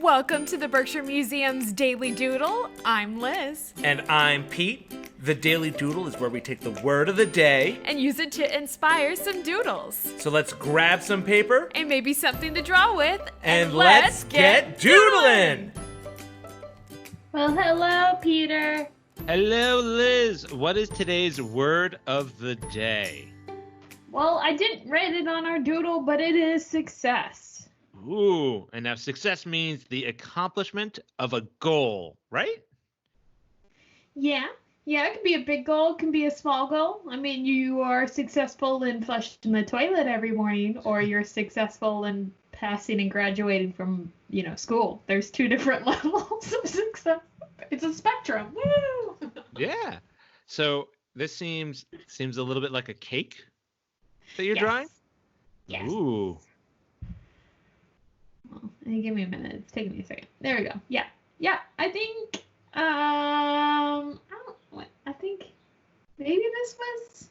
Welcome to the Berkshire Museum's Daily Doodle. I'm Liz. And I'm Pete. The Daily Doodle is where we take the word of the day And use it to inspire some doodles. So let's grab some paper And maybe something to draw with. and let's get doodling! Well, hello, Peter. Hello, Liz. What is today's word of the day? Well, I didn't write it on our doodle, but it is success. Ooh, and now success means the accomplishment of a goal, right? Yeah, it can be a big goal, it can be a small goal. I mean, you are successful in flushing the toilet every morning, or you're successful in passing and graduating from, school. There's two different levels of success. It's a spectrum. Woo! Yeah. So this seems a little bit like a cake that you're Yes. drawing? Yes. Ooh. Well, give me a minute. It's taking me a second. There we go. Yeah. I think. I think maybe this was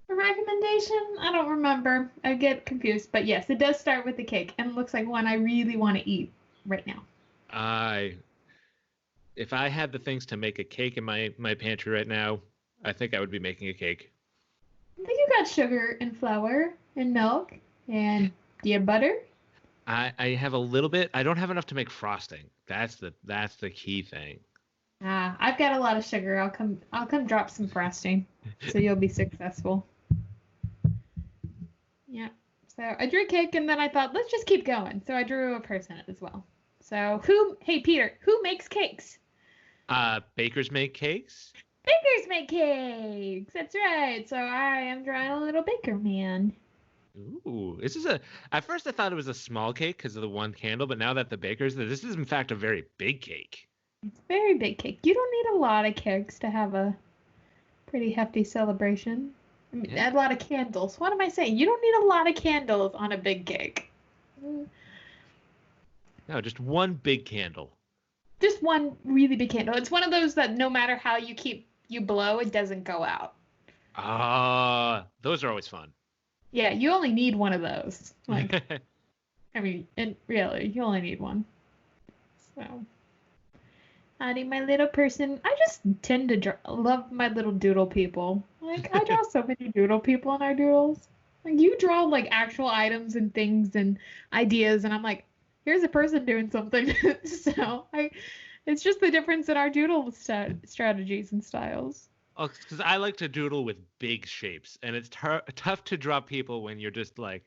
a recommendation. I don't remember. I get confused, but yes, it does start with the cake, and it looks like one I really want to eat right now. If I had the things to make a cake in my pantry right now, I think I would be making a cake. I think you got sugar and flour and milk, and do you have butter? I have a little bit. I don't have enough to make frosting. That's the key thing. I've got a lot of sugar. I'll come drop some frosting, so you'll be successful. Yeah. So I drew a cake, and then I thought, let's just keep going. So I drew a person as well. So hey Peter, who makes cakes? Bakers make cakes? Bakers make cakes. That's right. So I am drawing a little baker man. Ooh, at first I thought it was a small cake because of the one candle, but now that the baker's there, this is in fact a very big cake. It's a very big cake. You don't need a lot of cakes to have a pretty hefty celebration. I mean, Yeah. a lot of candles. What am I saying? You don't need a lot of candles on a big cake. No, just one big candle. Just one really big candle. It's one of those that no matter how you blow, it doesn't go out. Those are always fun. Yeah, you only need one of those. Like, I mean, and really, you only need one. So, adding my little person. I just tend to love my little doodle people. Like, I draw so many doodle people in our doodles. Like, you draw, like, actual items and things and ideas, and I'm like, here's a person doing something. So, it's just the difference in our doodle strategies and styles. Oh, because I like to doodle with big shapes, and it's tough to draw people when you're just like,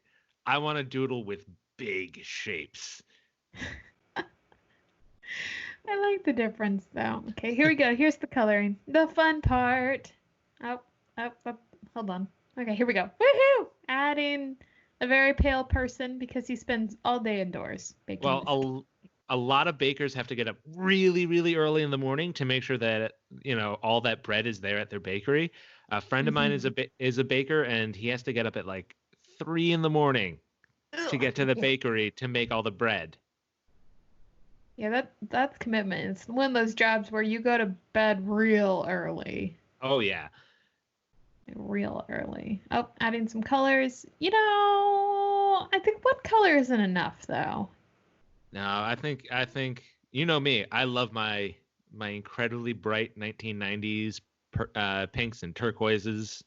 I want to doodle with big shapes. I like the difference, though. Okay, here we go. Here's the coloring. The fun part. Oh, hold on. Okay, here we go. Woohoo! Adding a very pale person because he spends all day indoors baking. Well, a lot of bakers have to get up really, really early in the morning to make sure that all that bread is there at their bakery. A friend of mine is a baker, and he has to get up at like 3 in the morning to get to the bakery to make all the bread. Yeah, that's commitment. It's one of those jobs where you go to bed real early. Oh yeah. Real early. Oh, adding some colors. I think one color isn't enough though. No, I think you know me. I love my incredibly bright 1990s pinks and turquoises.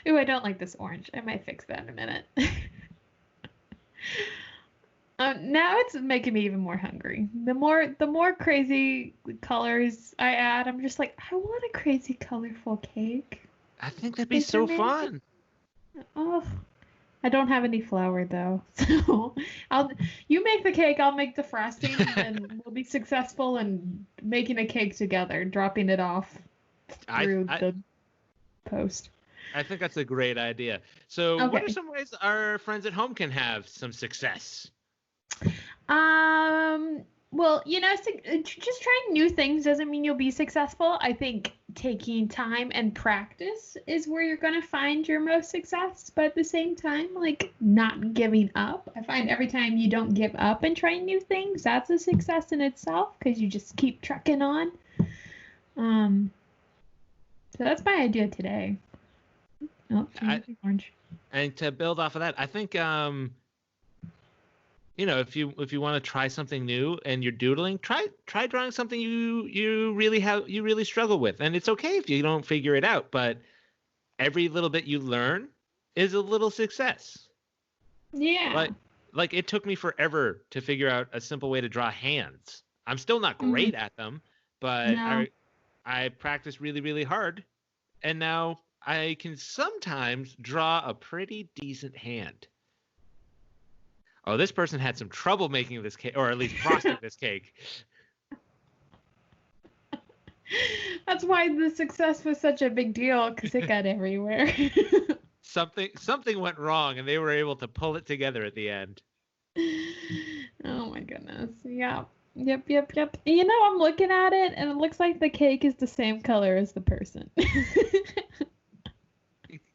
Ooh, I don't like this orange. I might fix that in a minute. Now it's making me even more hungry. The more crazy colors I add, I'm just like, I want a crazy colorful cake. I think that'd be so fun. Oh, I don't have any flour though, so you make the cake, I'll make the frosting, and we'll be successful in making a cake together, dropping it off through the post. I think that's a great idea. So, What are some ways our friends at home can have some success? Well, just trying new things doesn't mean you'll be successful. I think taking time and practice is where you're going to find your most success, but at the same time, like, not giving up. I find every time you don't give up and try new things, that's a success in itself because you just keep trucking on. So that's my idea today. Oh, orange. And to build off of that, I think if you want to try something new and you're doodling, try drawing something you really struggle with, and it's okay if you don't figure it out. But every little bit you learn is a little success. Yeah. Like it took me forever to figure out a simple way to draw hands. I'm still not great at them, but No. I practiced really, really hard, and now I can sometimes draw a pretty decent hand. Oh, this person had some trouble making this cake, or at least frosting this cake. That's why the success was such a big deal, because it got everywhere. Something went wrong, and they were able to pull it together at the end. Oh my goodness. Yeah. Yep. I'm looking at it, and it looks like the cake is the same color as the person.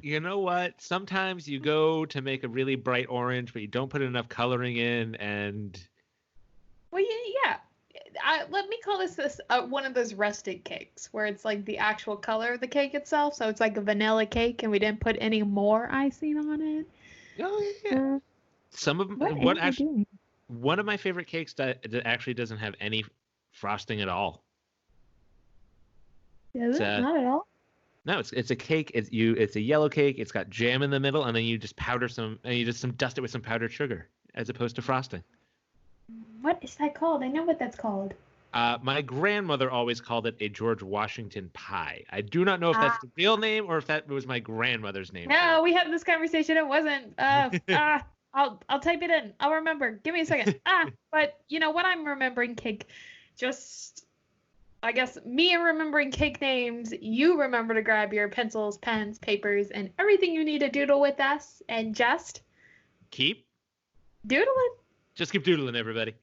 You know what? Sometimes you go to make a really bright orange, but you don't put enough coloring in, and Well, yeah. Let me call this one of those rustic cakes, where it's like the actual color of the cake itself. So it's like a vanilla cake, and we didn't put any more icing on it. oh yeah. Some of What am I doing? one of my favorite cakes that actually doesn't have any frosting at all. Does it? Not at all. No, it's a cake. It's a yellow cake. It's got jam in the middle, and then you just dust it with some powdered sugar, as opposed to frosting. What is that called? I know what that's called. My grandmother always called it a George Washington pie. I do not know if that's the real name or if that was my grandmother's name. No, we had this conversation. It wasn't. I'll type it in. I'll remember. Give me a second. But when I'm remembering cake, just I guess me remembering cake names, you remember to grab your pencils, pens, papers, and everything you need to doodle with us, and just keep doodling. Just keep doodling, everybody.